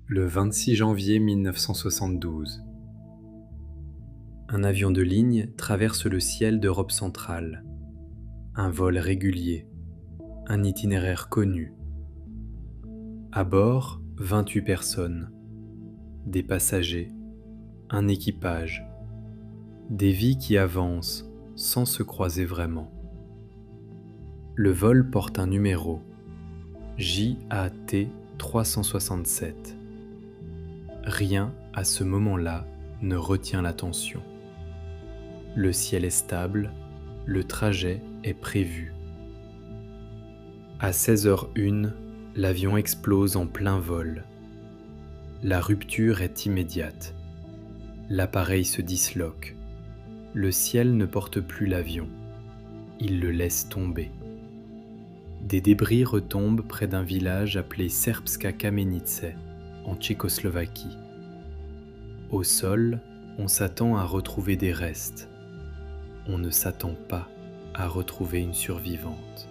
Le 26 janvier 1972. Un avion de ligne traverse le ciel d'Europe centrale. Un vol régulier, un itinéraire connu. À bord, 28 personnes, des passagers, un équipage, des vies qui avancent sans se croiser vraiment. Le vol porte un numéro, JAT 367. Rien à ce moment-là ne retient l'attention. Le ciel est stable, le trajet est prévu. À 16h01, l'avion explose en plein vol. La rupture est immédiate. L'appareil se disloque. Le ciel ne porte plus l'avion. Il le laisse tomber. Des débris retombent près d'un village appelé Serbska Kamenice, en Tchécoslovaquie. Au sol, on s'attend à retrouver des restes. On ne s'attend pas à retrouver une survivante.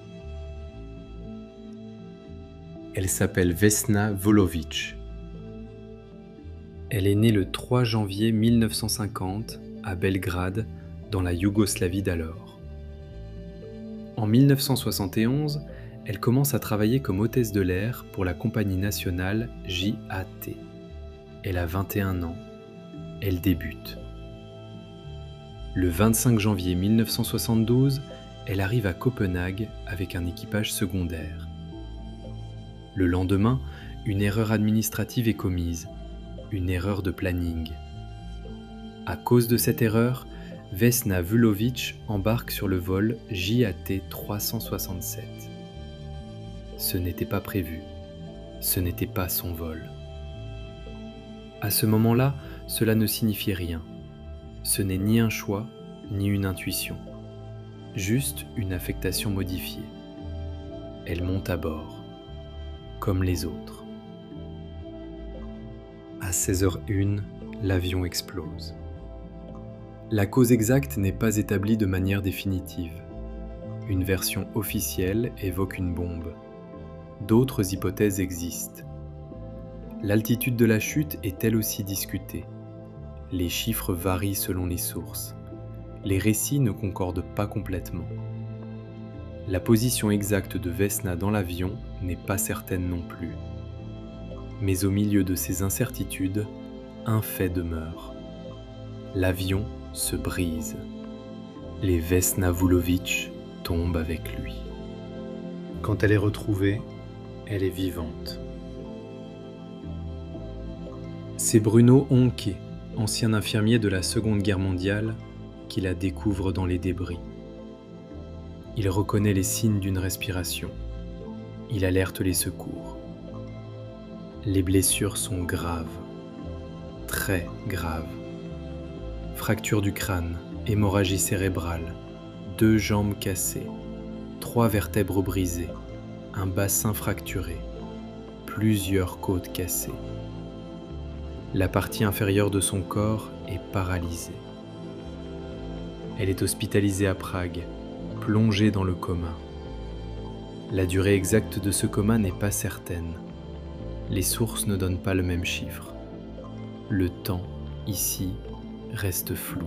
Elle s'appelle Vesna Vulović. Elle est née le 3 janvier 1950 à Belgrade, dans la Yougoslavie d'alors. En 1971, elle commence à travailler comme hôtesse de l'air pour la compagnie nationale JAT. Elle a 21 ans. Elle débute. Le 25 janvier 1972, elle arrive à Copenhague avec un équipage secondaire. Le lendemain, une erreur administrative est commise, une erreur de planning. À cause de cette erreur, Vesna Vulović embarque sur le vol JAT 367. Ce n'était pas prévu, ce n'était pas son vol. À ce moment-là, cela ne signifie rien. Ce n'est ni un choix, ni une intuition. Juste une affectation modifiée. Elle monte à bord, comme les autres. À 16h01, l'avion explose. La cause exacte n'est pas établie de manière définitive. Une version officielle évoque une bombe. D'autres hypothèses existent. L'altitude de la chute est elle aussi discutée. Les chiffres varient selon les sources. Les récits ne concordent pas complètement. La position exacte de Vesna dans l'avion n'est pas certaine non plus. Mais au milieu de ces incertitudes, un fait demeure. L'avion se brise. Et Vesna Vulović tombe avec lui. Quand elle est retrouvée, elle est vivante. C'est Bruno Honke, ancien infirmier de la Seconde Guerre mondiale, qui la découvre dans les débris. Il reconnaît les signes d'une respiration. Il alerte les secours. Les blessures sont graves, très graves. Fracture du crâne, hémorragie cérébrale, 2 jambes cassées, 3 vertèbres brisées, un bassin fracturé, plusieurs côtes cassées. La partie inférieure de son corps est paralysée. Elle est hospitalisée à Prague, plongée dans le coma. La durée exacte de ce coma n'est pas certaine. Les sources ne donnent pas le même chiffre. Le temps, ici, reste flou.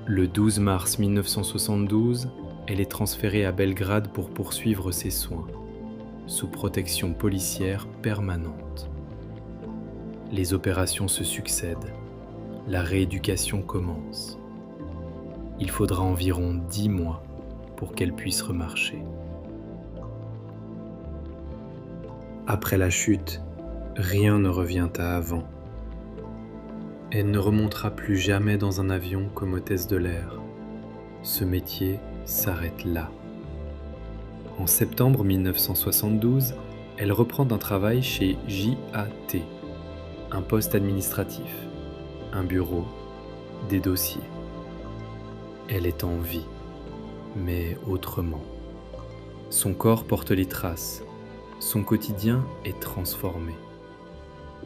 Le 12 mars 1972, elle est transférée à Belgrade pour poursuivre ses soins, sous protection policière permanente. Les opérations se succèdent. La rééducation commence. Il faudra environ 10 mois pour qu'elle puisse remarcher. Après la chute, rien ne revient à avant. Elle ne remontera plus jamais dans un avion comme hôtesse de l'air. Ce métier s'arrête là. En septembre 1972, elle reprend un travail chez JAT, un poste administratif, un bureau, des dossiers. Elle est en vie, mais autrement. Son corps porte les traces, son quotidien est transformé.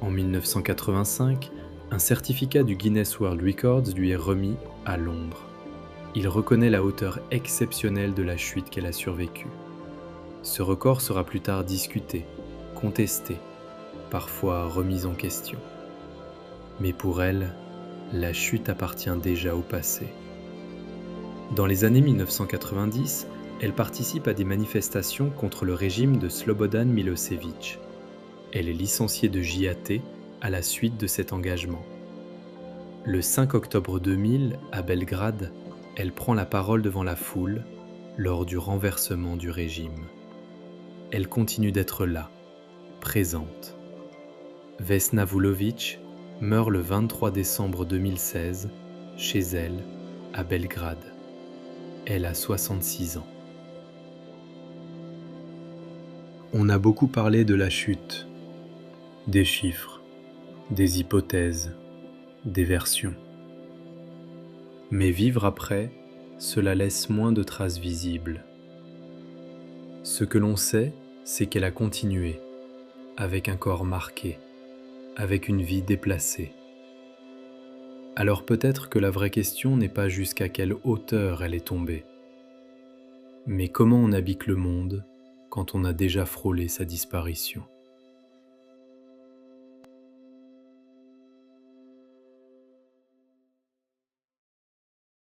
En 1985, un certificat du Guinness World Records lui est remis à Londres. Il reconnaît la hauteur exceptionnelle de la chute qu'elle a survécue. Ce record sera plus tard discuté, contesté, parfois remise en question. Mais pour elle, la chute appartient déjà au passé. Dans les années 1990, elle participe à des manifestations contre le régime de Slobodan Milošević. Elle est licenciée de JAT à la suite de cet engagement. Le 5 octobre 2000, à Belgrade, elle prend la parole devant la foule lors du renversement du régime. Elle continue d'être là, présente. Vesna Vulović meurt le 23 décembre 2016, chez elle, à Belgrade. Elle a 66 ans. On a beaucoup parlé de la chute, des chiffres, des hypothèses, des versions. Mais vivre après, cela laisse moins de traces visibles. Ce que l'on sait, c'est qu'elle a continué, avec un corps marqué, avec une vie déplacée. Alors peut-être que la vraie question n'est pas jusqu'à quelle hauteur elle est tombée, mais comment on habite le monde quand on a déjà frôlé sa disparition.